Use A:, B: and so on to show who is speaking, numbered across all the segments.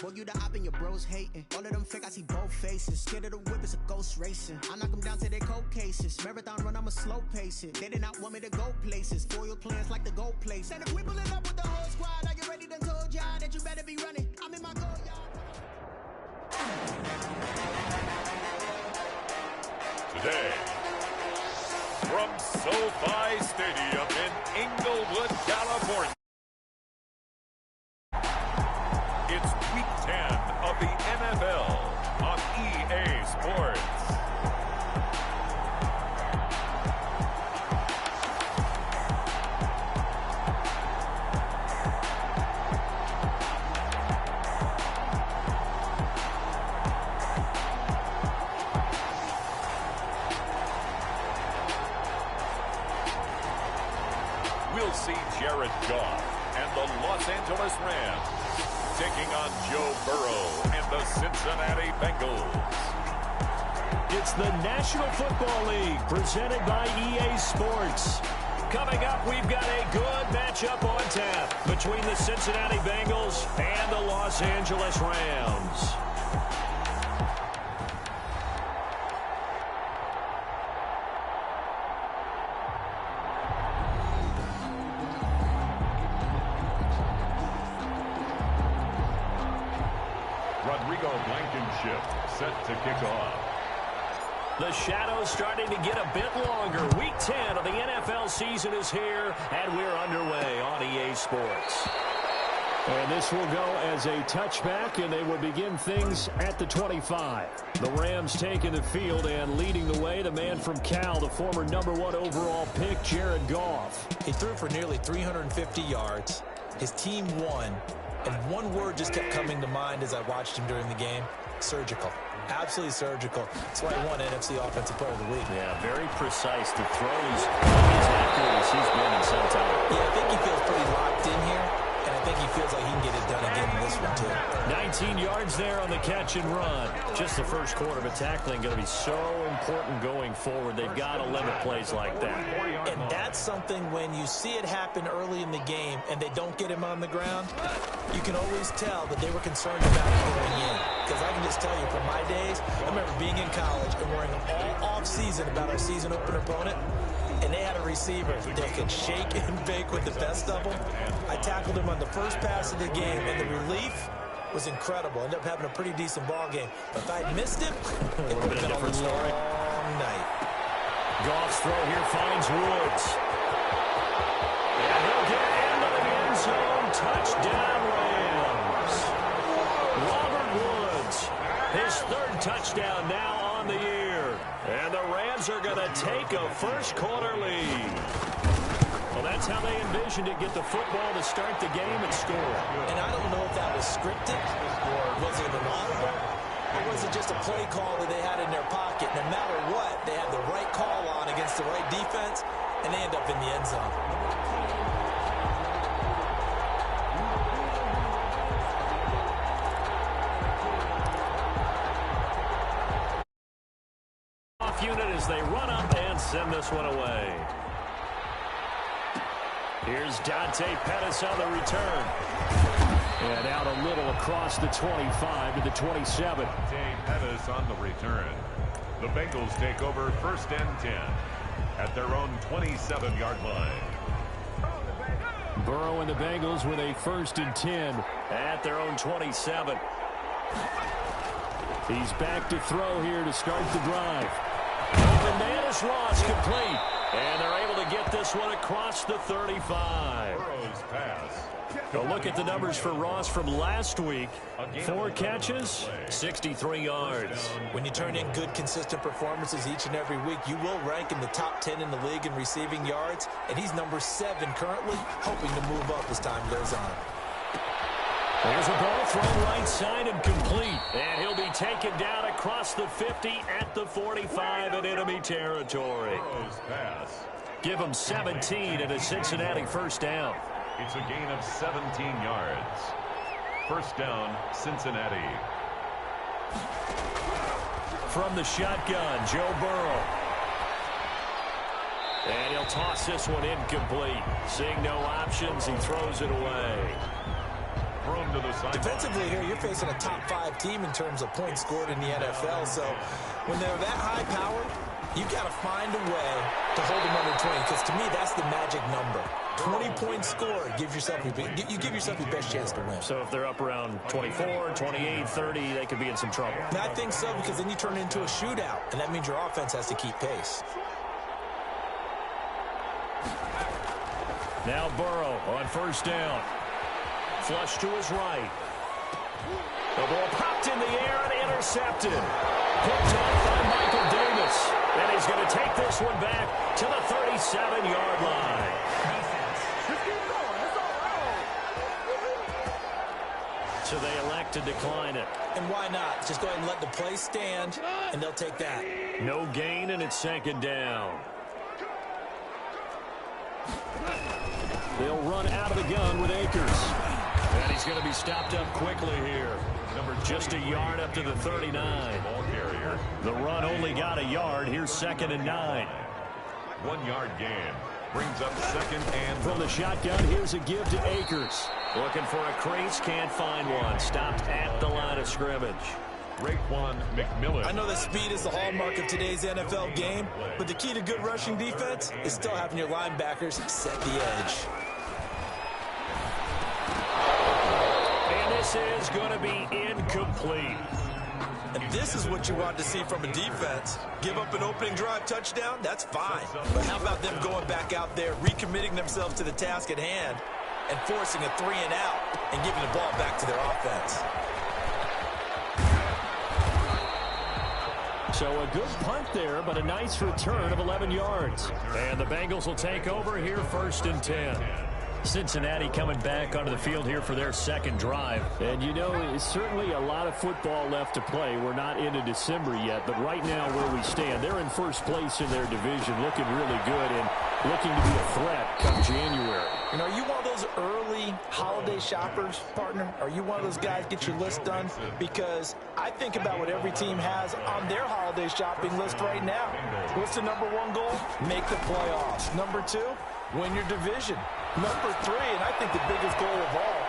A: Boy, you the op and your bros hating. All of them fake, I see both faces. Scared of the whip, it's a ghost racing. I knock them down to their cold cases. Marathon run, I'ma slow pace it. They did not want me to go places. Foil plans like the goal place. And if we pulling up with the whole squad, are you ready? Done told y'all that you better be running. I'm in my goal, y'all.
B: Today, from SoFi Stadium in Inglewood, California, it's Week 10 of the NFL on EA Sports. We'll see Jared Goff and the Los Angeles Rams taking on Joe Burrow and the Cincinnati Bengals.
C: It's the National Football League presented by EA Sports. Coming up, we've got a good matchup on tap between the Cincinnati Bengals and the Los Angeles Rams.
B: Set to kick off.
C: The shadows starting to get a bit longer. Week 10 of the NFL season is here, and we're underway on EA Sports.
D: And this will go as a touchback, and they will begin things at the 25. The Rams taking the field and leading the way. The man from Cal, the former #1 overall pick, Jared Goff.
E: He threw for nearly 350 yards. His team won, and one word just kept coming to mind as I watched him during the game. Surgical. Absolutely surgical. That's why he won NFC Offensive Player of the Week.
C: Yeah, very precise. The throws, as accurate as he's been in some time.
E: Yeah, I think he feels pretty locked in here, and I think he feels like he can get it done again in this one, too.
D: 19 yards there on the catch and run.
C: Just the first quarter, but tackling going to be so important going forward. They've got to limit plays like that.
E: And that's something when you see it happen early in the game and they don't get him on the ground, you can always tell that they were concerned about it going in. Because I can just tell you from my days, I remember being in college and worrying all off-season about our season opener opponent, and they had a receiver that could shake and bake with the best of them. I tackled him on the first pass of the game, and the relief was incredible. Ended up having a pretty decent ball game. But if I'd missed him, it would have been a long night.
C: Goff's throw here finds Woods. And he'll get into the end zone. Touchdown, Rams. Robert Woods, his third touchdown now on the year. And the Rams are going to take a first quarter lead. Well, that's how they envisioned it, get the football to start the game and score.
E: And I don't know if that was scripted, or was it an audible, or was it just a play call that they had in their pocket? No matter what, they had the right call on against the right defense, and they end up in the end zone.
C: Off unit as they run up and send this one away. Here's Dante Pettis on the return.
D: And out a little across the 25 to the 27.
B: Dante Pettis on the return. The Bengals take over 1st and 10 at their own 27-yard line.
D: Burrow and the Bengals with a 1st and 10
C: at their own 27.
D: He's back to throw here to start the drive.
C: And man is Ross complete. And they're able to get this one across the 35.
B: Burrow's pass.
C: A look at the numbers for Ross from last week. 4 catches, 63 yards.
E: When you turn in good, consistent performances each and every week, you will rank in the top 10 in the league in receiving yards. And he's number 7 currently, hoping to move up as time goes on.
C: There's a ball thrown right side and complete. And he'll be taken down across the 50 at the 45 in enemy territory. Give him 17 and a Cincinnati first down.
B: It's a gain of 17 yards. First down, Cincinnati.
C: From the shotgun, Joe Burrow. And he'll toss this one incomplete. Seeing no options, he throws it away.
B: From to the sideline.
E: Defensively here, you're facing a top-5 team in terms of points scored in the NFL. So when they're that high-powered, you've got to find a way to hold them under 20, because to me, that's the magic number. 20 points scored, you give yourself your best chance to win.
D: So if they're up around 24, 28, 30, they could be in some trouble.
E: And I think so, because then you turn it into a shootout, and that means your offense has to keep pace.
D: Now Burrow on first down. Flush to his right. The ball popped in the air and intercepted. Picked off by Michael Davis. And he's going to take this one back to the 37-yard line. So they elect to decline it.
E: And why not? Just go ahead and let the play stand, and they'll take that.
D: No gain, and it's second down. They'll run out of the gun with Akers. And he's going to be stopped up quickly here. Just a yard up to the 39.
B: Ball carrier.
D: The run only got a yard. Here's 2nd and 9.
B: 1 yard gain. Brings up 2nd and
D: From the shotgun, here's a give to Akers. Looking for a crease, can't find one. Stopped at the line of scrimmage.
B: Raekwon McMillan.
E: I know that speed is the hallmark of today's NFL game, but the key to good rushing defense is still having your linebackers set the edge.
D: And this is going to be incomplete.
E: And this is what you want to see from a defense. Give up an opening drive touchdown, that's fine. But how about them going back out there, recommitting themselves to the task at hand, and forcing a 3 and out and giving the ball back to their offense?
D: So a good punt there, but a nice return of 11 yards. And the Bengals will take over here 1st and 10. Cincinnati coming back onto the field here for their second drive. And, you know, it's certainly a lot of football left to play. We're not into December yet, but right now where we stand, they're in first place in their division, looking really good and looking to be a threat come January.
E: You know, are you one of those early holiday shoppers, partner? Are you one of those guys get your list done? Because I think about what every team has on their holiday shopping list right now. What's the number 1 goal? Make the playoffs. Number 2, win your division. Number 3, and I think the biggest goal of all,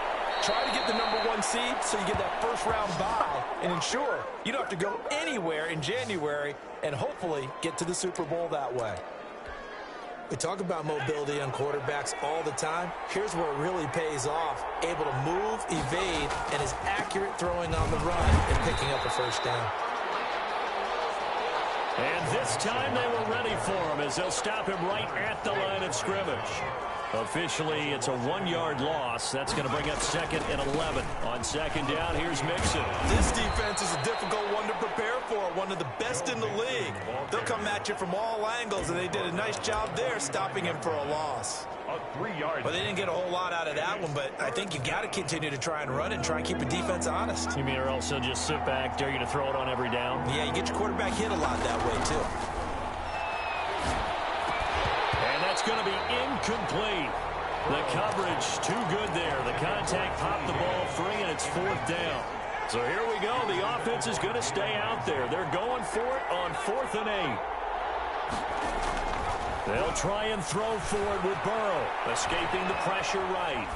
E: try to get the number 1 seed so you get that first-round bye and ensure you don't have to go anywhere in January and hopefully get to the Super Bowl that way. We talk about mobility on quarterbacks all the time. Here's where it really pays off. Able to move, evade, and is accurate throwing on the run and picking up a first down.
D: And this time they were ready for him as they'll stop him right at the line of scrimmage. Officially, it's a 1-yard loss. That's going to bring up 2nd and 11. On 2nd down, here's Mixon.
E: This defense is a difficult one to prepare for, one of the best in the league. They'll come at you from all angles, and they did a nice job there stopping him for a loss.
B: A 3-yard.
E: Well, they didn't get a whole lot out of that one, but I think you got to continue to try and run and try and keep the defense honest.
D: You mean or else they'll just sit back, dare you to throw it on every down?
E: Yeah, you get your quarterback hit a lot that way, too.
D: And that's going to be incomplete. The coverage too good there. The contact popped the ball free, and it's 4th down. So here we go. The offense is going to stay out there. They're going for it on 4th and 8. They'll try and throw for it with Burrow, escaping the pressure right.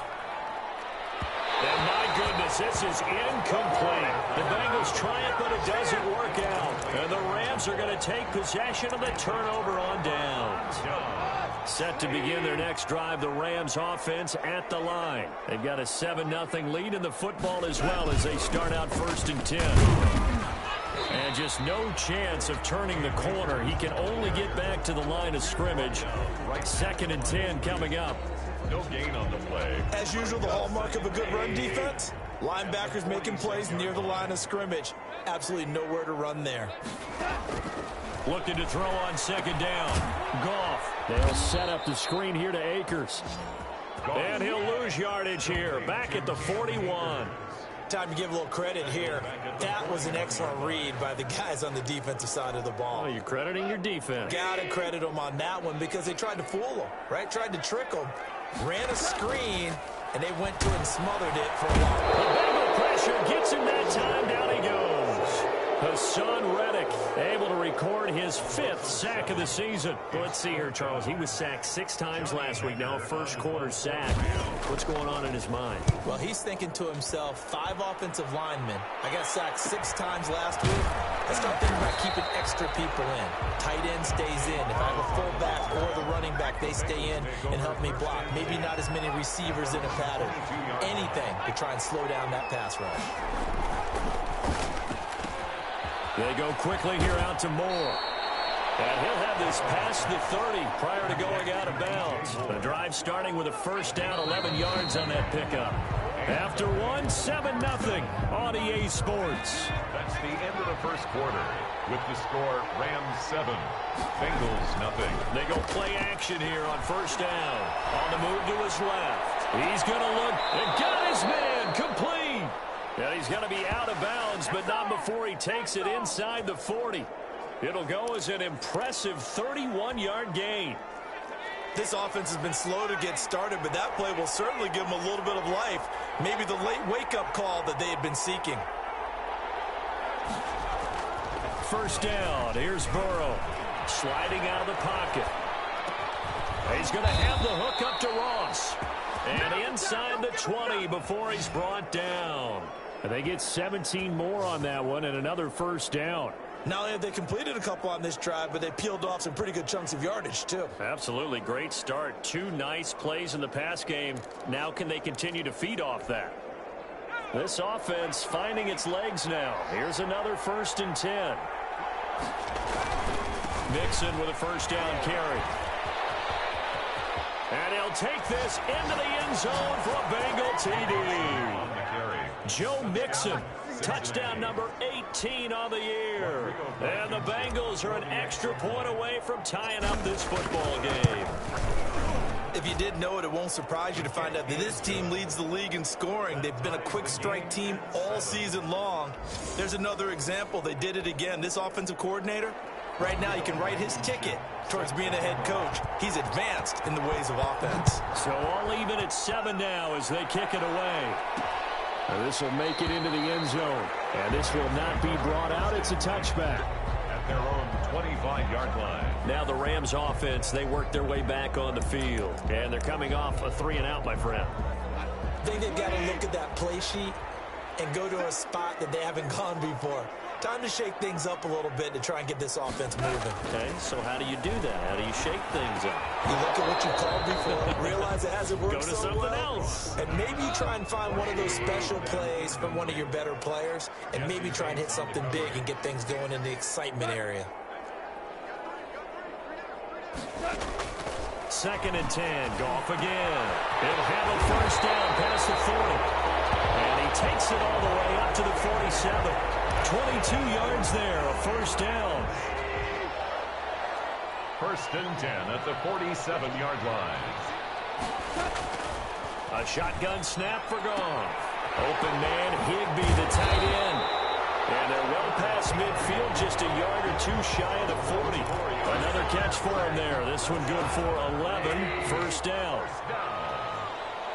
D: And my goodness, this is incomplete. The Bengals try it, but it doesn't work out. And the Rams are going to take possession of the turnover on downs. Set to begin their next drive, the Rams offense at the line. They've got a 7-0 lead in the football as well as they start out 1st and 10. And just no chance of turning the corner. He can only get back to the line of scrimmage. 2nd and 10 coming up.
B: No gain on the play.
E: As usual, the hallmark of a good run defense, linebackers making plays near the line of scrimmage. Absolutely nowhere to run there.
D: Looking to throw on 2nd down. Goff. They'll set up the screen here to Akers. And he'll lose yardage here. Back at the 41.
E: Time to give a little credit here. That was an excellent read by the guys on the defensive side of the ball.
D: Oh, you're crediting your defense.
E: Got to credit them on that one because they tried to fool them, right? Tried to trick them. Ran a screen, and they went to it and smothered it for a while.
D: The Bengal pressure gets him that time. Down he goes. Hassan Reddick able to record his 5th sack of the season. Let's see here, Charles. He was sacked 6 times last week. Now a first-quarter sack. What's going on in his mind?
E: Well, he's thinking to himself, 5 offensive linemen. I got sacked 6 times last week. Let's start thinking about keeping extra people in. Tight end stays in. If I have a fullback or the running back, they stay in and help me block. Maybe not as many receivers in a pattern. Anything to try and slow down that pass rush.
D: They go quickly here out to Moore. And he'll have this past the 30 prior to going out of bounds. The drive starting with a first down, 11 yards on that pickup. After 1, 7-0 on EA Sports.
B: That's the end of the first quarter. With the score, Rams 7, Bengals 0.
D: They go play action here on first down. On the move to his left. He's going to look and got his man complete. And he's going to be out of bounds, but not before he takes it inside the 40. It'll go as an impressive 31-yard gain.
E: This offense has been slow to get started, but that play will certainly give them a little bit of life. Maybe the late wake-up call that they had been seeking.
D: First down. Here's Burrow sliding out of the pocket. He's going to have the hook up to Ross. And inside the 20 before he's brought down. And they get 17 more on that one and another first down.
E: Not only have they completed a couple on this drive, but they peeled off some pretty good chunks of yardage, too.
D: Absolutely. Great start. 2 nice plays in the pass game. Now can they continue to feed off that? This offense finding its legs now. Here's another 1st and 10. Mixon with a first down carry. And he'll take this into the end zone for a Bengal TD. Joe Mixon, touchdown number 18 on the year. And the Bengals are an extra point away from tying up this football game.
E: If you didn't know it, it won't surprise you to find out that this team leads the league in scoring. They've been a quick strike team all season long. There's another example. They did it again. This offensive coordinator, right now, you can write his ticket towards being a head coach. He's advanced in the ways of offense.
D: So all even at 7 now as they kick it away. And this will make it into the end zone. And this will not be brought out. It's a touchback.
B: At their own 25-yard line.
D: Now the Rams offense, they work their way back on the field. And they're coming off a 3-and-out, my friend.
E: I think they've got to look at that play sheet and go to a spot that they haven't gone before. Time to shake things up a little bit to try and get this offense moving.
D: Okay, so how do you do that? How do you shake things up?
E: You look at what you called before, realize it hasn't worked
D: Go to
E: so
D: something
E: well,
D: else.
E: and maybe you try and find one of those special plays from one of your better players, and maybe try and hit something big and get things going in the excitement area.
D: 2nd and 10, Goff again. He'll have a first down past the 40. And he takes it all the way up to the 47. 22 yards there, a first down.
B: 1st and 10 at the 47-yard line.
D: A shotgun snap for Goff. Open man, Higbee, the tight end. And they're well past midfield, just a yard or 2 shy of the 40. Another catch for him there. This one good for 11. First down.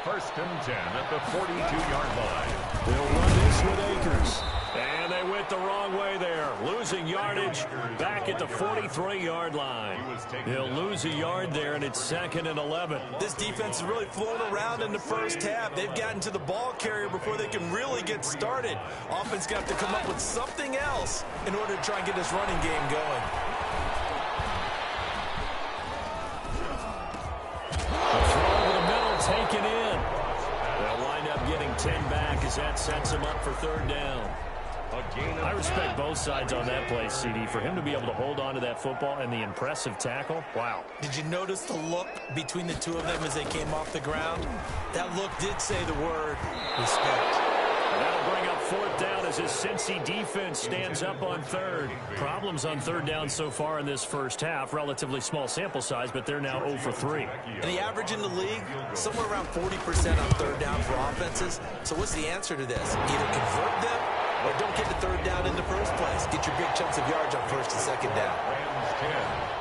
B: 1st and 10 at the 42-yard line.
D: They'll run this with Akers. And they went the wrong way there. Losing yardage back at the 43-yard line. They'll lose a yard there, and it's 2nd and 11.
E: This defense is really flown around in the first half. They've gotten to the ball carrier before they can really get started. Offense got to come up with something else in order to try and get this running game going.
D: The throw over the middle taken in. They'll wind up getting 10 back as that sets them up for 3rd down. I respect both sides on that play, CD. For him to be able to hold on to that football and the impressive tackle, wow.
E: Did you notice the look between the two of them as they came off the ground? That look did say the word respect.
D: And that'll bring up 4th down as his Cincy defense stands up on 3rd. Problems on 3rd down so far in this first half. Relatively small sample size, but they're now 0 for 3.
E: And the average in the league, somewhere around 40% on 3rd down for offenses. So what's the answer to this? Either convert them or don't get the third down in the first place. Get your big chunks of yards on first and second down.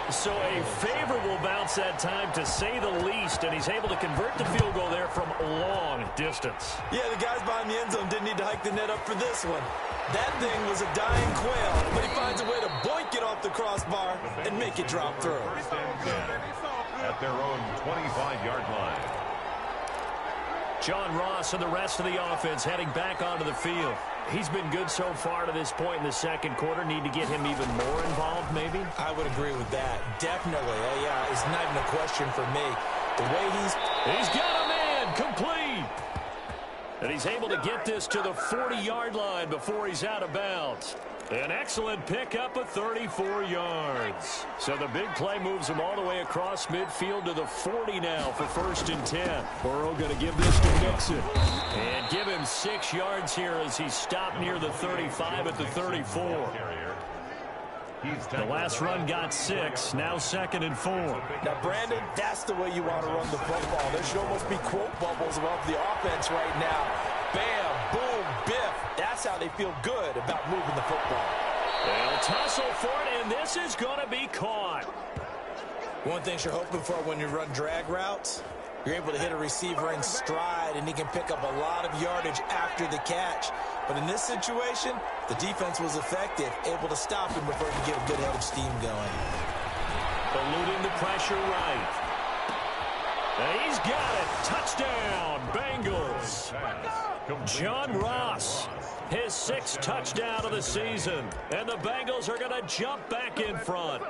D: So a favorable bounce that time, to say the least, and he's able to convert the field goal there from long distance.
E: Yeah, the guys behind the end zone didn't need to hike the net up for this one. That thing was a dying quail, but he finds a way to boink it off the crossbar and make it drop through.
B: At their own 25-yard line.
D: John Ross and the rest of the offense heading back onto the field. He's been good so far to this point in the second quarter. Need to get him even more involved, maybe?
E: I would agree with that. Definitely. Yeah, it's not even a question for me. The way he's
D: got a man complete. And he's able to get this to the 40-yard line before he's out of bounds. An excellent pickup of 34 yards. So the big play moves him all the way across midfield to the 40 now for 1st and 10. Burrow going to give this to Mixon. And give him 6 yards here as he stopped near the 35 at the 34. The last run got 6, now 2nd and 4.
E: Now, Brandon, that's the way you want to run the football. There should almost be quote bubbles above the offense right now. Bam, boom, biff. That's how they feel good about moving the football.
D: They'll tussle for it, and this is going to be caught.
E: One thing you're hoping for when you run drag routes, you're able to hit a receiver in stride, and he can pick up a lot of yardage after the catch. But in this situation, the defense was effective, able to stop him before he could get a good head of steam going.
D: Eluding the pressure right. And he's got it. Touchdown, Bengals. John Ross, his 6th touchdown of the season. And the Bengals are going to jump back in front.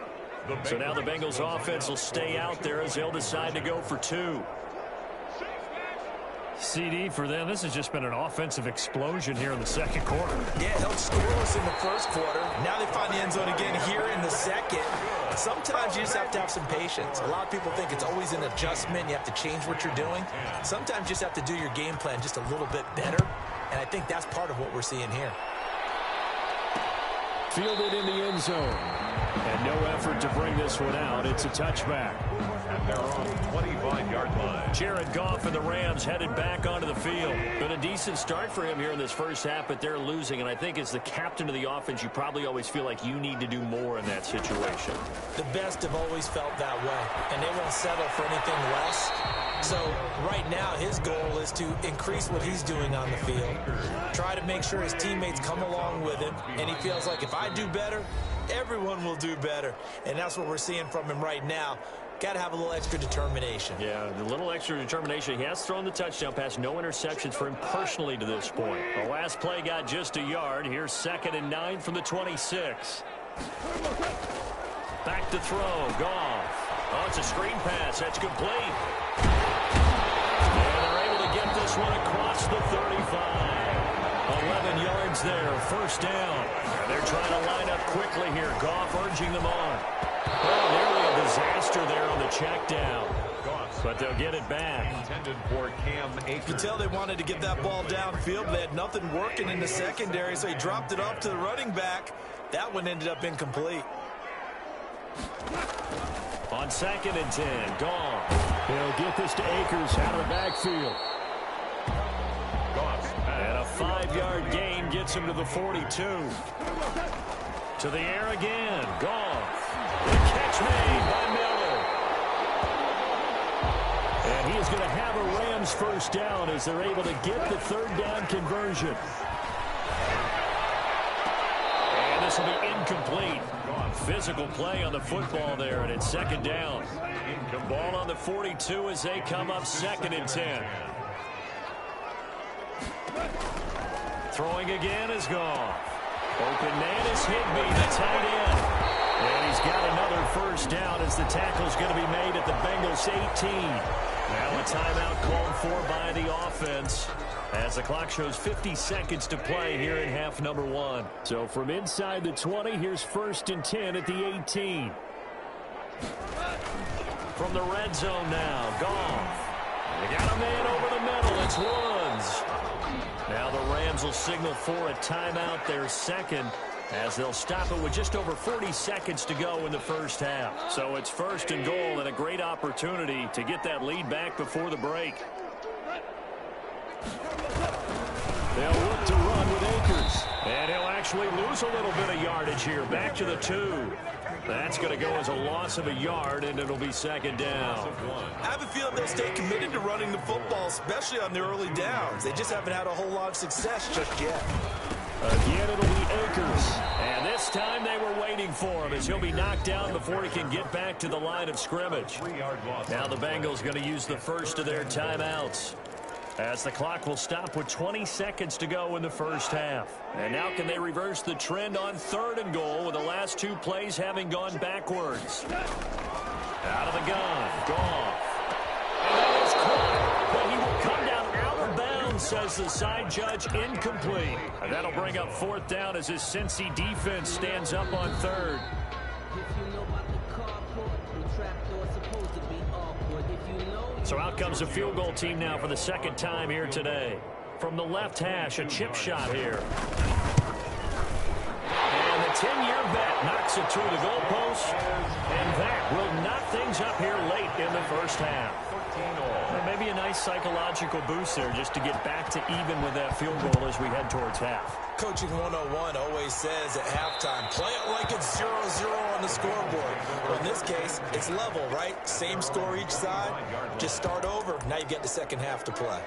D: So now the Bengals offense will stay out there as they'll decide to go for 2. CD, for them, this has just been an offensive explosion here in the second quarter.
E: Yeah, held scoreless in the first quarter. Now they find the end zone again here in the second. Sometimes you just have to have some patience. A lot of people think it's always an adjustment. You have to change what you're doing. Sometimes you just have to do your game plan just a little bit better. And I think that's part of what we're seeing here.
D: Fielded in the end zone. And no effort to bring this one out. It's a touchback.
B: At their own 25-yard line.
D: Jared Goff and the Rams headed back onto the field. Been a decent start for him here in this first half, but they're losing. And I think as the captain of the offense, you probably always feel like you need to do more in that situation.
E: The best have always felt that way, and they won't settle for anything less. So right now his goal is to increase what he's doing on the field. Try to make sure his teammates come along with him, and he feels like if I do better, everyone will do better. And that's what we're seeing from him right now. Got to have a little extra determination.
D: Yeah, a little extra determination. He has thrown the touchdown pass. No interceptions for him personally to this point. The last play got just a yard. Here's 2nd and 9 from the 26. Back to throw. Goff. Oh, it's a screen pass. That's complete. And they're able to get this one across the 35. 11 yards there. 1st down. And they're trying to line up quickly here. Goff urging them on. Oh, nearly a disaster there on the check down. But they'll get it back.
B: Intended for Cam Akers.
E: You can tell they wanted to get that ball downfield, but they had nothing working in the secondary, so he dropped it off to the running back. That one ended up incomplete.
D: On 2nd and 10, Goff. He'll get this to Akers out of the backfield. And a 5-yard gain gets him to the 42. To the air again, Goff. The catch made by Miller. And he is going to have a Rams 1st down as they're able to get the 3rd down conversion. And this will be incomplete. Physical play on the football there, and it's 2nd down. Ball on the 42 as they come up 2nd and 10. Throwing again is Goff. Open man is Higbee, the tight end. And he's got another 1st down as the tackle's going to be made at the Bengals 18. Now a timeout called for by the offense as the clock shows 50 seconds to play here in half number 1. So from inside the 20, here's 1st and 10 at the 18. From the red zone now, Goff. They got a man over the middle. It's Woods. Now the Rams will signal for a timeout, their 2nd, as they'll stop it with just over 40 seconds to go in the first half. So it's 1st and goal and a great opportunity to get that lead back before the break. They'll look to run with Akers. And actually lose a little bit of yardage here. Back to the 2. That's going to go as a loss of a yard, and it'll be second down.
E: I have a feeling they'll stay committed to running the football, especially on the early downs. They just haven't had a whole lot of success just yet.
D: Again, it'll be Akers. And this time they were waiting for him as he'll be knocked down before he can get back to the line of scrimmage. Now the Bengals going to use the first of their timeouts, as the clock will stop with 20 seconds to go in the first half. And now can they reverse the trend on 3rd and goal with the last 2 plays having gone backwards? Out of the gun. Goff. And that is caught. But he will come down out of bounds, says the side judge. Incomplete. And that'll bring up 4th down as his Cincy defense stands up on 3rd. So out comes a field goal team now for the 2nd time here today. From the left hash, a chip shot here. And the 10-year vet knocks it through the goalpost. And that will knock things up here late in the first half. Maybe a nice psychological boost there just to get back to even with that field goal as we head towards half.
E: Coaching 101 always says at halftime, play it like it's 0-0 on the scoreboard. Well, in this case, it's level, right? Same score each side. Just start over. Now you get the second half to play.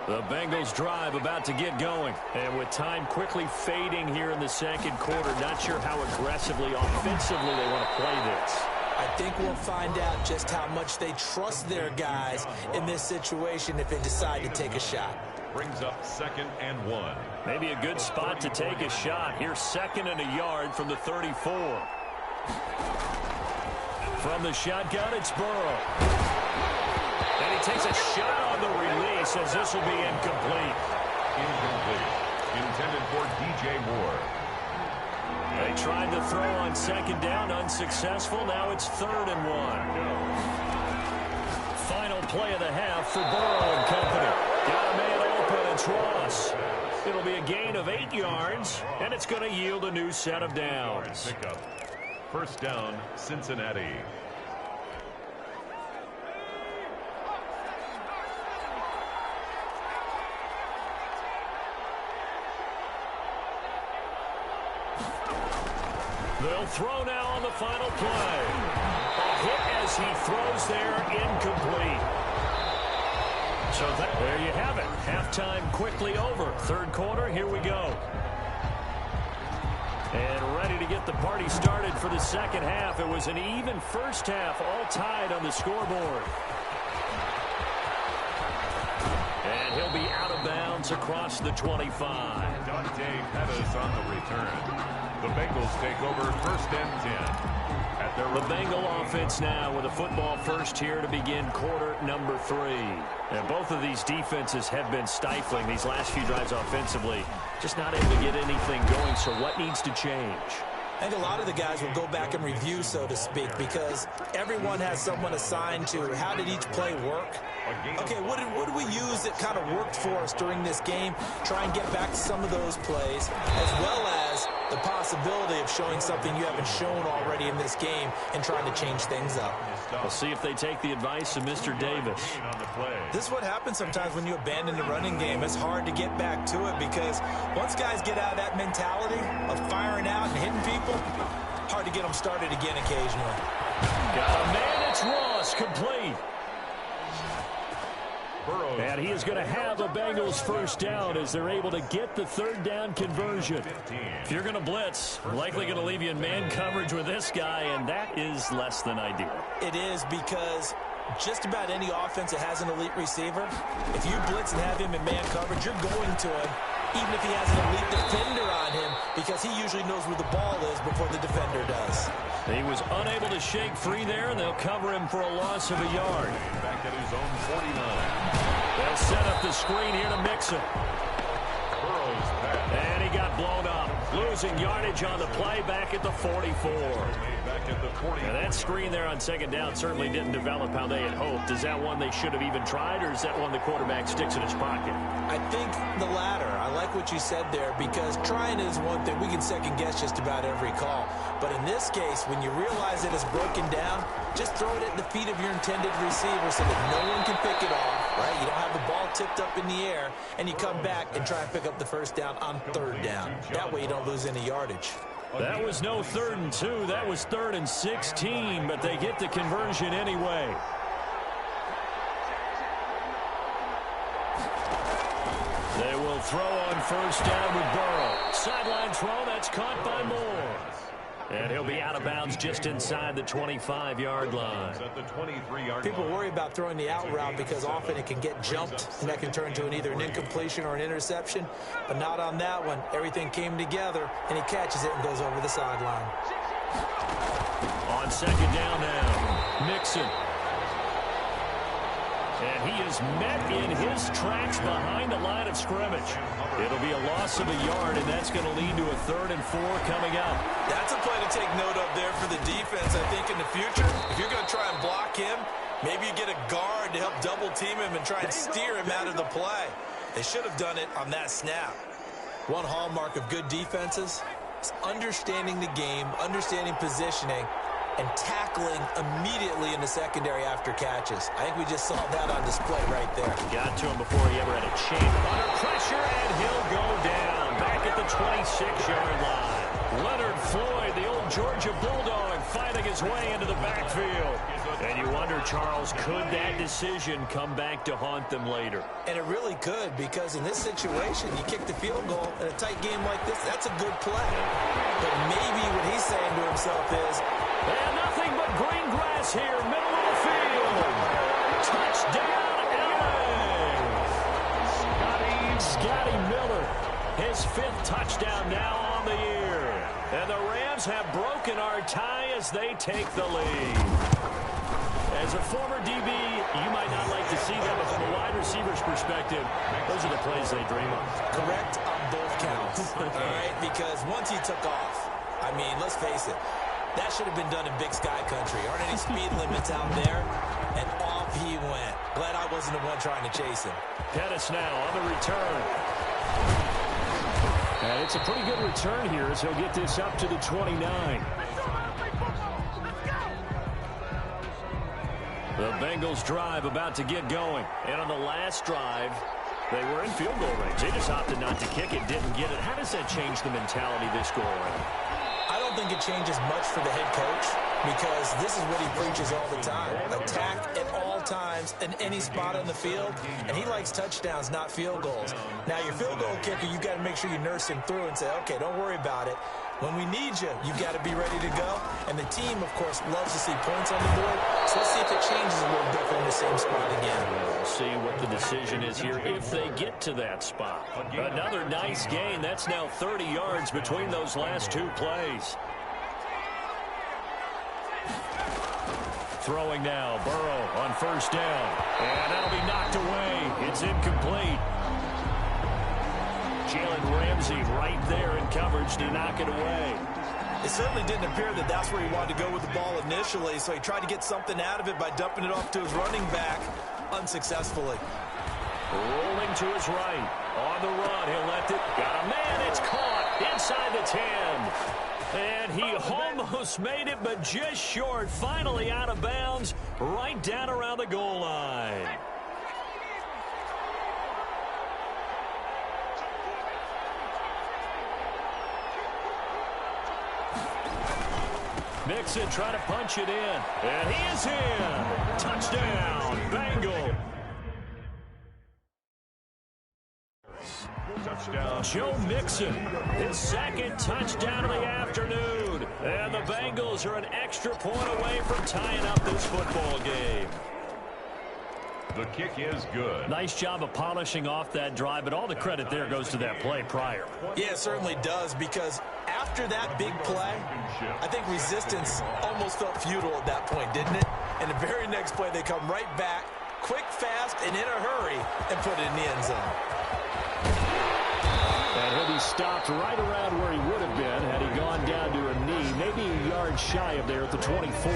D: The Bengals drive about to get going. And with time quickly fading here in the second quarter, not sure how aggressively, offensively they want to play this.
E: I think we'll find out just how much they trust their guys in this situation if they decide to take a shot.
B: Brings up 2nd and 1.
D: Maybe a good spot to take a shot. Here's 2nd and a yard from the 34. From the shotgun, it's Burrow. And he takes a shot on the release as this will be incomplete.
B: Incomplete. Intended for DJ Moore.
D: They tried to throw on 2nd down, unsuccessful. Now it's 3rd and 1. Final play of the half for Burrow and company. Got a man open, it's Ross. It'll be a gain of 8 yards, and it's going to yield a new set of downs.
B: First down, Cincinnati.
D: They'll throw now on the final play. A hit as he throws there, incomplete. So there you have it. Halftime quickly over. 3rd quarter, here we go. And ready to get the party started for the second half. It was an even first half, all tied on the scoreboard. And he'll be out of bounds across the 25.
B: Dante Pettis on the return. The Bengals take over 1st and 10. At their
D: the Bengal offense now with a football first here to begin quarter number 3. And both of these defenses have been stifling these last few drives offensively. Just not able to get anything going, so what needs to change?
E: I think a lot of the guys will go back and review, so to speak, because everyone has someone assigned to how did each play work. Okay, what did we use that kind of worked for us during this game? Try and get back to some of those plays, as well as the possibility of showing something you haven't shown already in this game and trying to change things up.
D: We'll see if they take the advice of Mr. Davis.
E: This is what happens sometimes when you abandon the running game. It's hard to get back to it because once guys get out of that mentality of firing out and hitting people, hard to get them started again occasionally.
D: Got a man, it's Ross, complete. And he is going to have a Bengals first down as they're able to get the 3rd down conversion. If you're going to blitz, likely going to leave you in man coverage with this guy, and that is less than ideal.
E: It is because just about any offense that has an elite receiver, if you blitz and have him in man coverage, you're going to him, even if he has an elite defender on him, because he usually knows where the ball is before the defender does.
D: He was unable to shake free there, and they'll cover him for a loss of a yard.
B: Back at his own 49.
D: They'll set up the screen here to mix him. And he got blown up. Losing yardage on the play back at the 44. And that screen there on 2nd down certainly didn't develop how they had hoped. Is that one they should have even tried, or is that one the quarterback sticks in his pocket?
E: I think the latter. I like what you said there, because trying is one thing. We can second guess just about every call. But in this case, when you realize it is broken down, just throw it at the feet of your intended receiver so that no one can pick it off. right? You don't have the ball tipped up in the air, and you come back and try and pick up the first down on third down. That way you don't lose any yardage.
D: That was no 3rd and 2. That was 3rd and 16, but they get the conversion anyway. They will throw on first down with Burrow. Sideline throw, that's caught by Moore. And he'll be out of bounds just inside the 25-yard line.
E: People worry about throwing the out route because often it can get jumped, and that can turn into either an incompletion or an interception. But not on that one. Everything came together, and he catches it and goes over the sideline.
D: On second down now, Mixon. And he is met in his tracks behind the line of scrimmage. It'll be a loss of a yard, and that's going to lead to a 3rd and 4 coming up.
E: That's a play to take note of there for the defense, I think, in the future. If you're going to try and block him, maybe you get a guard to help double team him and try and steer him out of the play. They should have done it on that snap. One hallmark of good defenses is understanding the game, understanding positioning, and tackling immediately in the secondary after catches. I think we just saw that on display right there.
D: Got to him before he ever had a chance. Under pressure, and he'll go down. Back at the 26-yard line. Leonard Floyd, the old Georgia Bulldog, fighting his way into the backfield. And you wonder, Charles, could that decision come back to haunt them later?
E: And it really could, because in this situation, you kick the field goal in a tight game like this, that's a good play. But maybe what he's saying to himself is,
D: and nothing but green grass here, middle of the field. Touchdown, LA. Scotty Miller, his 5th touchdown now on the year. And the Rams have broken our tie as they take the lead. As a former DB, you might not like to see that, but from a wide receiver's perspective, those are the plays they dream of.
E: Correct on both counts, all right? Because once he took off, I mean, let's face it, that should have been done in Big Sky Country. Aren't any speed limits out there? And off he went. Glad I wasn't the one trying to chase him.
D: Pettis now on the return. And it's a pretty good return here as he'll get this up to the 29. The Bengals drive about to get going. And on the last drive, they were in field goal range. They just opted not to kick it, didn't get it. How does that change the mentality this go around?
E: I don't think it changes much for the head coach because this is what he preaches all the time. Attack at all times in any spot on the field, and he likes touchdowns, not field goals. Now, your field goal kicker, you've got to make sure you nurse him through and say, okay, don't worry about it. When we need you, you've got to be ready to go. And the team, of course, loves to see points on the board. So let's see if it changes a little bit in the same spot again.
D: We'll see what the decision is here if they get to that spot. Another nice gain. That's now 30 yards between those last 2 plays. Throwing now, Burrow on first down. And that'll be knocked away. It's incomplete. Jalen Ramsey right there in coverage to knock it away.
E: It certainly didn't appear that that's where he wanted to go with the ball initially, so he tried to get something out of it by dumping it off to his running back unsuccessful.
D: Rolling to his right. On the run, he'll let it. Got a man, it's caught inside the 10. And he almost made it, but just short. Finally out of bounds, right down around the goal line. Mixon trying to punch it in. And he is in. Touchdown, Bengals. Touchdown. Joe Mixon, his 2nd touchdown of the afternoon. And the Bengals are an extra point away from tying up this football game.
B: The kick is good.
D: Nice job of polishing off that drive, but all the credit there goes to that play prior.
E: Yeah, it certainly does, because after that big play, I think resistance almost felt futile at that point, didn't it? And the very next play, they come right back, quick, fast, and in a hurry, and put it in the end zone.
D: And he'll be stopped right around where he would have been had he gone down to a knee, maybe a yard shy of there at the 24.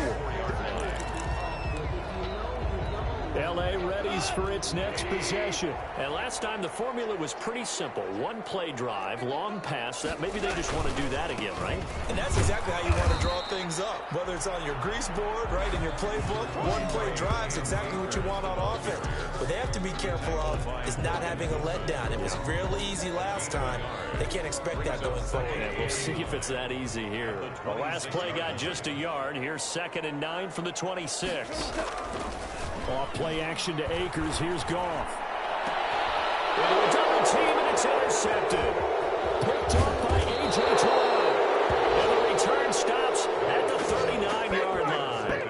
D: L.A. readies for its next possession.
C: And last time the formula was pretty simple. One play drive, long pass. That maybe they just want to do that again, right?
E: And that's exactly how you want to draw things up. Whether it's on your grease board, right, in your playbook, one play drive is exactly what you want on offense. What they have to be careful of is not having a letdown. It was real easy last time. They can't expect that going forward.
C: Yeah, we'll see if it's that easy here. The last play got just a yard. Here's 2nd and 9 from the 26.
D: Off play action to Akers. Here's Goff.
C: Into a double team, and it's intercepted.
D: Picked up by A.J. Terrell.
C: And the return stops at the 39-yard line.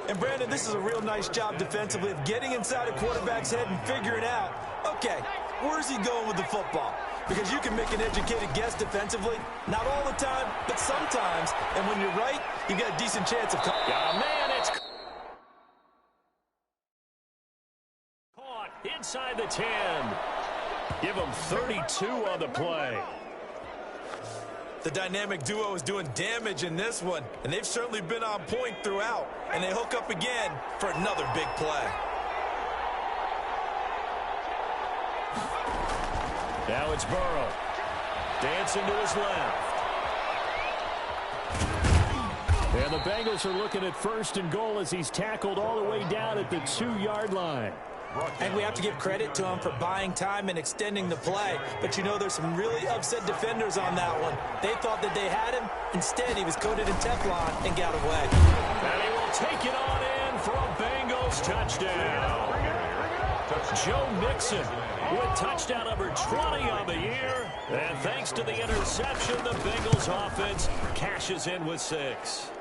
E: And, Brandon, this is a real nice job defensively of getting inside a quarterback's head and figuring out, okay, where's he going with the football? Because you can make an educated guess defensively. Not all the time, but sometimes. And when you're right, you've got a decent chance of...
C: Got a man, it's... Inside the 10. Give them 32 on the play.
E: The dynamic duo is doing damage in this one, and they've certainly been on point throughout. And they hook up again for another big play.
D: Now it's Burrow. Dancing to his left. And the Bengals are looking at 1st and goal as he's tackled all the way down at the 2-yard line.
E: And we have to give credit to him for buying time and extending the play. But, you know, there's some really upset defenders on that one. They thought that they had him. Instead, he was coated in Teflon and got away.
C: And he will take it on in for a Bengals touchdown. Joe Mixon with touchdown number 20 on the year. And thanks to the interception, the Bengals offense cashes in with 6.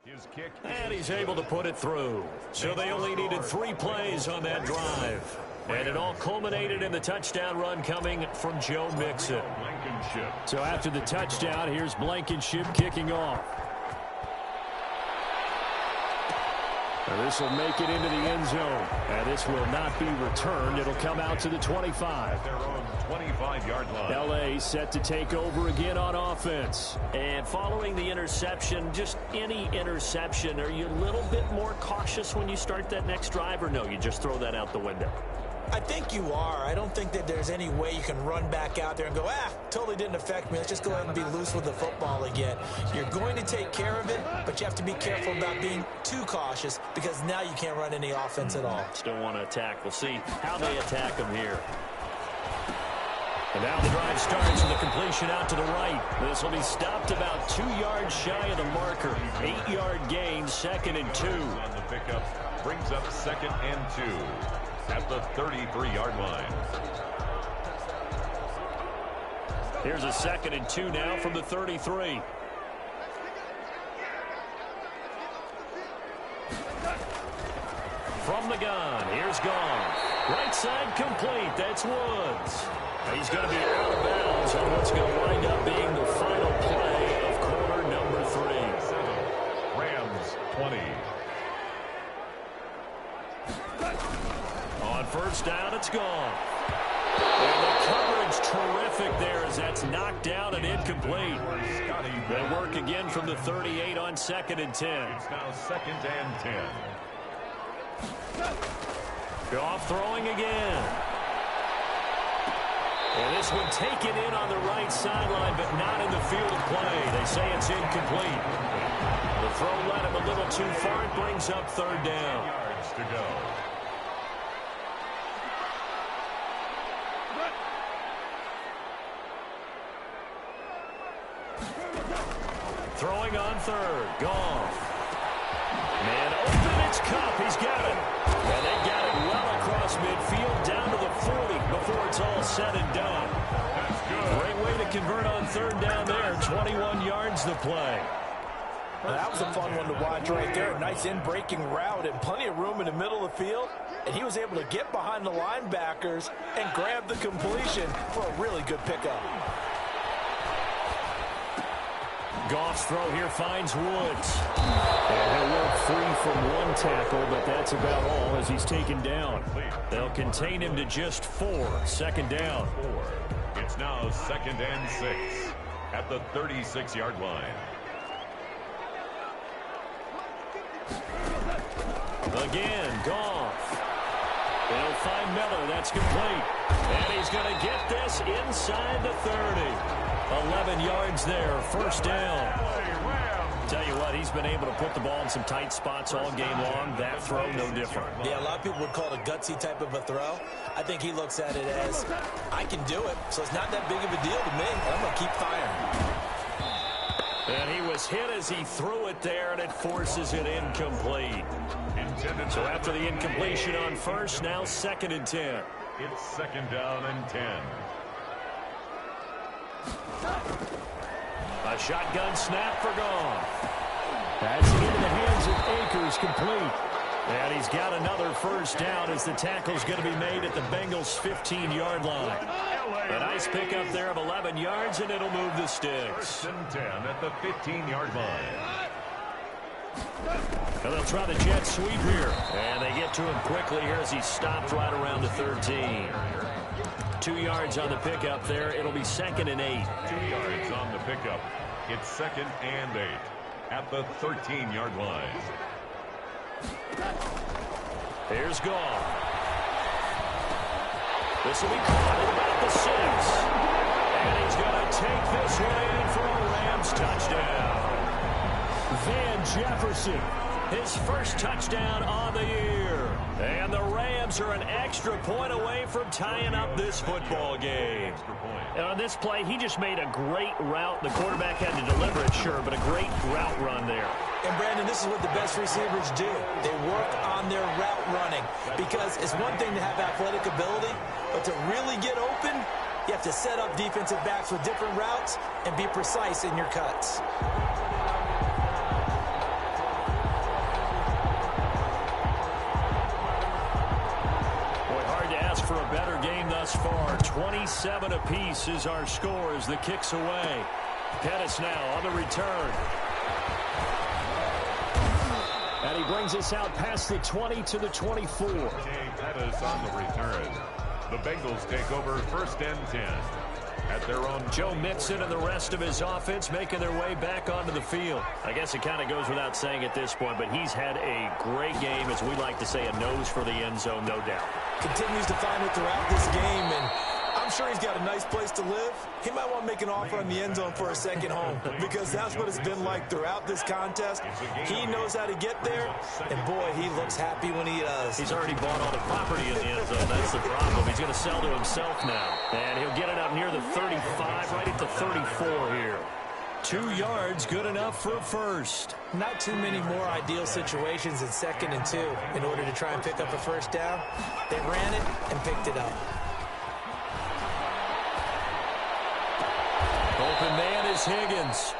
B: His kick.
C: And he's able to put it through. So they only needed 3 plays on that drive. And it all culminated in the touchdown run coming from Joe Mixon.
D: So after the touchdown, here's Blankenship kicking off. And this will make it into the end zone. And this will not be returned. It'll come out to the 25.
B: Their own 25-yard line.
D: L.A. set to take over again on offense.
C: And following the interception, just any interception, are you a little bit more cautious when you start that next drive, or no, you just throw that out the window?
E: I think you are. I don't think that there's any way you can run back out there and go, totally didn't affect me. Let's just go ahead and be loose with the football again. You're going to take care of it, but you have to be careful about being too cautious because now you can't run any offense at all.
C: Still want to attack. We'll see how they attack them here.
D: And now the drive starts with a completion out to the right. This will be stopped about 2 yards shy of the marker. 8-yard gain, 2nd and 2.
B: On the pickup brings up 2nd and 2. At the 33-yard line.
D: Here's a 2nd and 2 now from the 33. From the gun, here's Goff. Right side complete, that's Woods. He's going to be out of bounds on what's going to wind up being the final play of quarter number 3.
B: Rams 20.
D: On 1st down, it's gone. And the coverage terrific there as that's knocked down and incomplete. They work again from the 38 on 2nd and 10.
B: It's now 2nd and 10.
D: Goff throwing again. And this one taken in on the right sideline, but not in the field of play. They say it's incomplete. The throw led him a little too far. It brings up 3rd down.
B: Yards to go.
D: Throwing on 3rd. Goff. Man open. It's Cup. He's got it. And they got it well across midfield down to the 40 before it's all said and done. Great way to convert on third down there. 21 yards to play.
E: Well, that was a fun one to watch right there. A nice in-breaking route and plenty of room in the middle of the field. And he was able to get behind the linebackers and grab the completion for a really good pickup.
D: Goff's throw here finds Woods. And he'll work free from one tackle, but that's about all as he's taken down. They'll contain him to just 4. Second down.
B: It's now 2nd and 6 at the 36-yard line.
D: Again, Goff. They'll find Miller. That's complete. And he's going to get this inside the 30. 11 yards there. First down. Tell you what, he's been able to put the ball in some tight spots all game long. That throw, no different.
E: Yeah, a lot of people would call it a gutsy type of a throw. I think he looks at it as, I can do it, so it's not that big of a deal to me. I'm going to keep firing.
D: And he was hit as he threw it there, and it forces it incomplete. So after the incompletion on first, now 2nd and 10.
B: It's 2nd down and 10.
D: A shotgun snap for Goff. That's into the hands of Akers, complete. And he's got another first down as the tackle's going to be made at the Bengals' 15-yard line. A nice pickup there of 11 yards, and it'll move the sticks.
B: 1st and 10 at the 15-yard line.
D: And they'll try the jet sweep here. And they get to him quickly here as he stopped right around the 13. 2 yards on the pickup there. It'll be 2nd and 8.
B: 2 yards on the pickup. It's 2nd and 8 at the 13-yard line.
D: Here's Goff. This will be caught at about the 6. And he's going to take this one in for a Rams touchdown. Van Jefferson, his first touchdown on the year. And the Rams are an extra point away from tying up this football game. And on this play, he just made a great route. The quarterback had to deliver it, sure, but a great route run there.
E: And, Brandon, this is what the best receivers do. They work on their route running because it's one thing to have athletic ability, but to really get open, you have to set up defensive backs with different routes and be precise in your cuts.
D: For a better game thus far. 27 apiece is our score as the kick's away. Pettis now on the return. And he brings us out past the 20 to the 24.
B: Pettis on the return. The Bengals take over 1st and 10 at their own.
D: Joe Mixon and the rest of his offense making their way back onto the field. I guess it kind of goes without saying at this point, but he's had a great game, as we like to say, a nose for the end zone, no doubt.
E: Continues to find it throughout this game, and I'm sure he's got a nice place to live. He might want to make an offer on the end zone for a second home because that's what it's been like throughout this contest. He knows how to get there, and boy, he looks happy when he does.
D: He's already bought all the property in the end zone. That's the problem. He's going to sell to himself now, and he'll get it up near the 35, right at the 34 here. 2 yards, good enough for a first.
E: Not too many more ideal situations in 2nd and 2 in order to try and pick up a first down. They ran it and picked it up.
D: Open man is Higgins.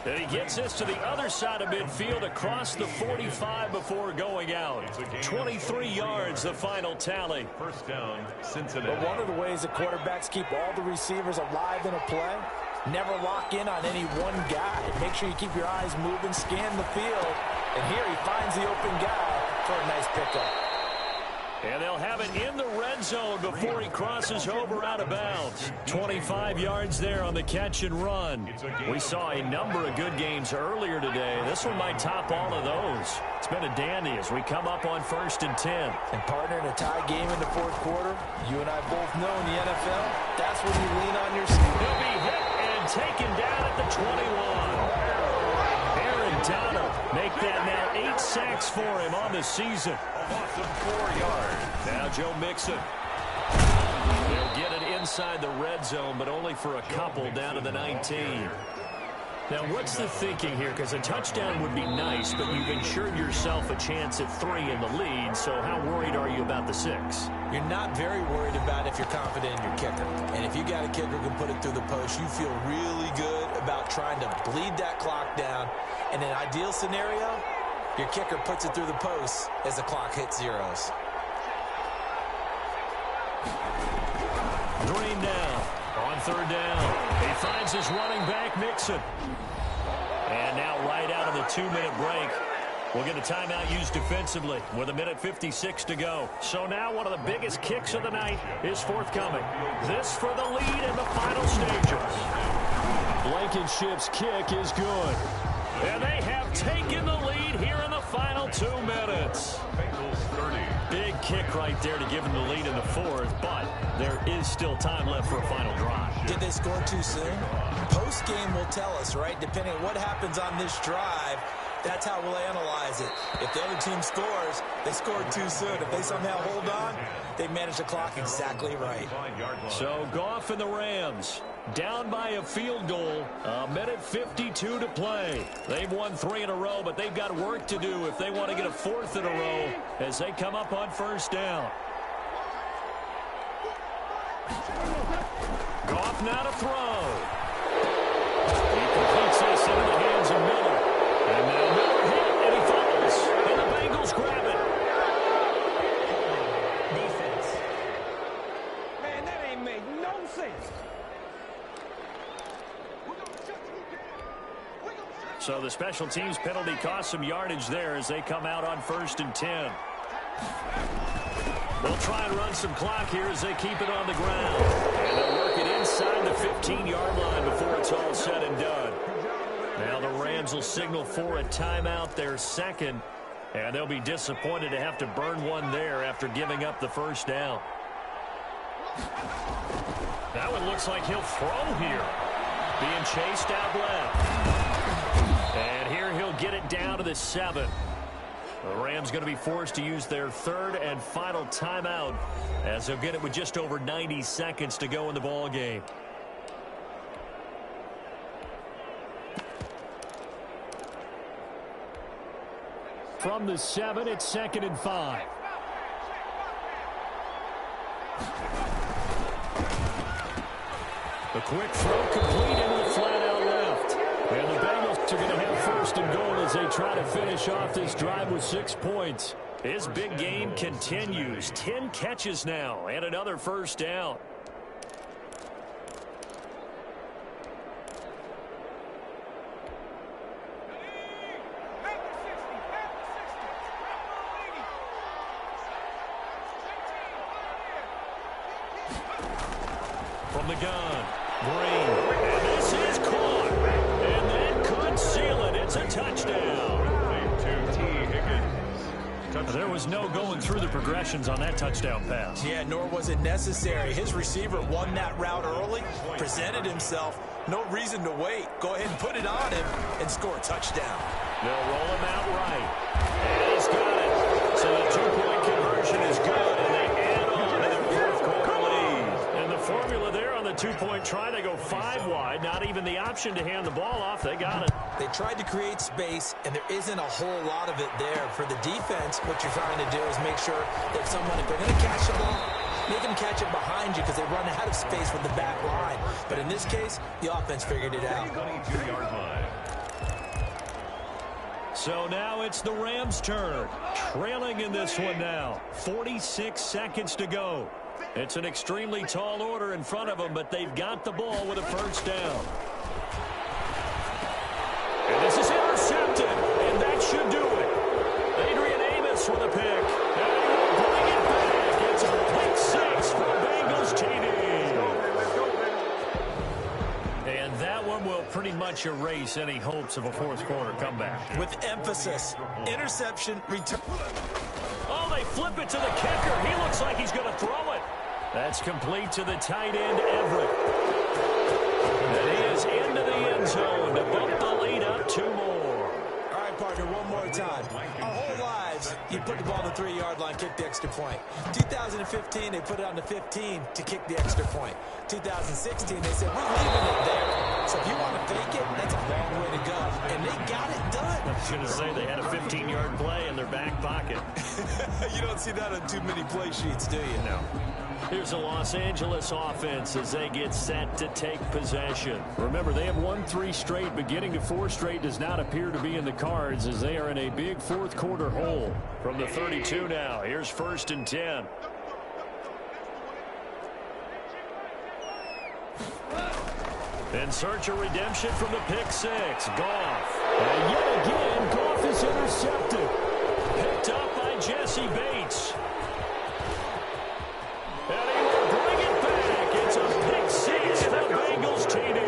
D: And he gets this to the other side of midfield across the 45 before going out. 23 yards, the final tally.
B: First down, Cincinnati.
E: But one of the ways the quarterbacks keep all the receivers alive in a play, never lock in on any one guy. Make sure you keep your eyes moving, scan the field. And here he finds the open guy for a nice pickup.
D: And they'll have it in the red zone before he crosses over out of bounds. 25 yards there on the catch and run. We saw a number of good games earlier today. This one might top all of those. It's been a dandy as we come up on 1st and 10.
E: And partner, in a tie game in the 4th quarter, you and I both know in the NFL, that's when you lean on your speed.
D: He'll be hit and taken down at the 21. Donald make that now 8 sacks for him on the season.
B: A loss of 4 yards.
D: Now Joe Mixon. They'll get it inside the red zone, but only for a couple down to the 19. Now, what's the thinking here? Because a touchdown would be nice, but you've ensured yourself a chance at 3 in the lead, so how worried are you about the 6?
E: You're not very worried about if you're confident in your kicker. And if you got a kicker who can put it through the post, you feel really good about trying to bleed that clock down. In an ideal scenario, your kicker puts it through the post as the clock hits zeros.
D: Green down on 3rd down. He finds his running back, Mixon. And now right out of the 2-minute break, we'll get a timeout used defensively with 1:56 to go. So now one of the biggest kicks of the night is forthcoming. This for the lead in the final stages. Blankenship's kick is good. And they have taken the lead here in the final 2 minutes. Big kick right there to give them the lead in the 4th, but there is still time left for a final drive.
E: Did they score too soon? Post-game will tell us, right? Depending on what happens on this drive, that's how we'll analyze it. If the other team scores, they scored too soon. If they somehow hold on, they manage the clock exactly right.
D: So Goff and the Rams down by a field goal, 1:52 to play. They've won 3 in a row, but they've got work to do if they want to get a 4th in a row as they come up on 1st down. Goff now to throw. He completes this into the hands of Miller. And now Miller hit, and he fumbles. And the Bengals grab it.
F: Defense. Man, that ain't made no sense.
D: So the special teams penalty cost some yardage there as they come out on 1st and 10. They'll try and run some clock here as they keep it on the ground. And they'll work it inside the 15-yard line before it's all said and done. Now the Rams will signal for a timeout, their 2nd. And they'll be disappointed to have to burn one there after giving up the 1st down. That one looks like he'll throw here. Being chased out left. And here he'll get it down to the 7. The Rams going to be forced to use their 3rd and final timeout as they'll get it with just over 90 seconds to go in the ball game. From the 7, it's 2nd and 5. A quick throw complete into the flat out left. And the Bengals are going to have 1st and goal as they try to finish off this drive with 6 points. His big game continues. 10 catches now and another 1st down. From the gun, Green. And this is caught. And that could seal it. It's a touchdown. There was no going through the progressions on that touchdown pass.
E: Yeah, nor was it necessary. His receiver won that route early, presented himself. No reason to wait. Go ahead and put it on him and score a touchdown.
D: They'll roll him out right. And he's got it. So the 2-point conversion is good, and they add on to their 4th quarter lead. And the formula there on the 2-point try to go 5 wide. Not even the option to hand the ball off. They got it.
E: They tried to create space, and there isn't a whole lot of it there. For the defense, what you're trying to do is make sure that someone, if they're going to catch the ball, make them catch it behind you because they run out of space with the back line. But in this case, the offense figured it out.
B: 22-yard line.
D: So now it's the Rams' turn. Trailing in this one now. 46 seconds to go. It's an extremely tall order in front of them, but they've got the ball with a 1st down. And this is intercepted, and that should do it. Adrian Amos with a pick. And he will bring it back. It's a pick 6 for Bengals TD. And that one will pretty much erase any hopes of a 4th quarter comeback.
E: With emphasis, interception, return.
D: Oh, they flip it to the kicker. He looks like he's going to throw it. That's complete to the tight end, Everett. And he is into the end zone to bump the lead up 2 more.
E: All right, partner, one more time. Our whole lives, you put the ball on the 3-yard line, kick the extra point. 2015, they put it on the 15 to kick the extra point. 2016, they said, we're leaving it there. So if you want to fake it, that's a long way to go. And they got it done.
D: I was going to say they had a 15-yard play in their back pocket.
E: You don't see that on too many play sheets, do you?
D: No. Here's the Los Angeles offense as they get set to take possession. Remember, they have won 3 straight, but getting to 4 straight does not appear to be in the cards as they are in a big fourth-quarter hole. From the 32 now, here's 1st and 10. In search of redemption from the pick 6. Goff. And yet again, Goff is intercepted. Picked up by Jesse Bates. And he will bring it back. It's a pick 6 for the Bengals TD.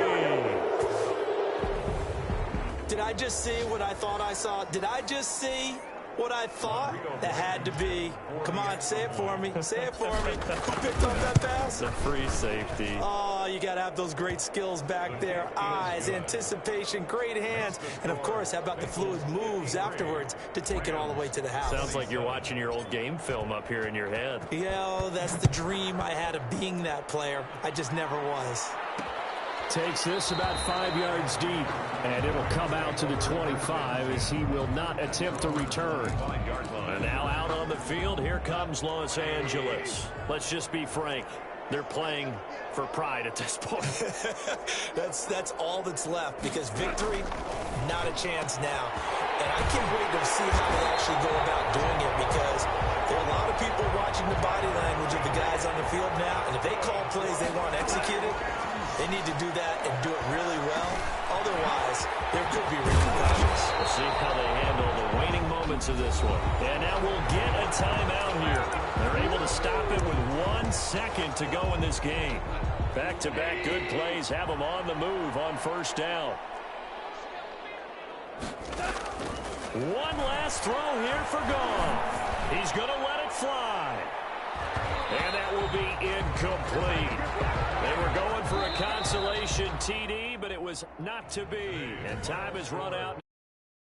E: Did I just see what I thought I saw? Did I just see what I thought? That had to be. Come on, say it for me. Say it for me. Who picked up that pass?
D: The free safety.
E: Oh, you got to have those great skills back there. Eyes, anticipation, great hands. And, of course, how about the fluid moves afterwards to take it all the way to the house?
D: Sounds like you're watching your old game film up here in your head.
E: Yeah, that's the dream I had of being that player. I just never was.
D: Takes this about 5 yards deep, and it'll come out to the 25 as he will not attempt to return. And now out on the field, here comes Los Angeles. Let's just be frank. They're playing for pride at this point.
E: That's all that's left because victory, not a chance now. And I can't wait to see how they actually go about doing it because there are a lot of people watching the body language of the guys on the field now. And if they call plays they want executed, they need to do that and do it really well. Otherwise, there could be repercussions.
D: We'll see how they handle the waning moments of this one. And now we'll get a timeout here. They're able to stop it with 1 second to go in this game. Back-to-back good plays have them on the move on 1st down. One last throw here for Goff. He's going to let it fly. And that will be incomplete. They were going for a consolation TD, but it was not to be. And time has run out.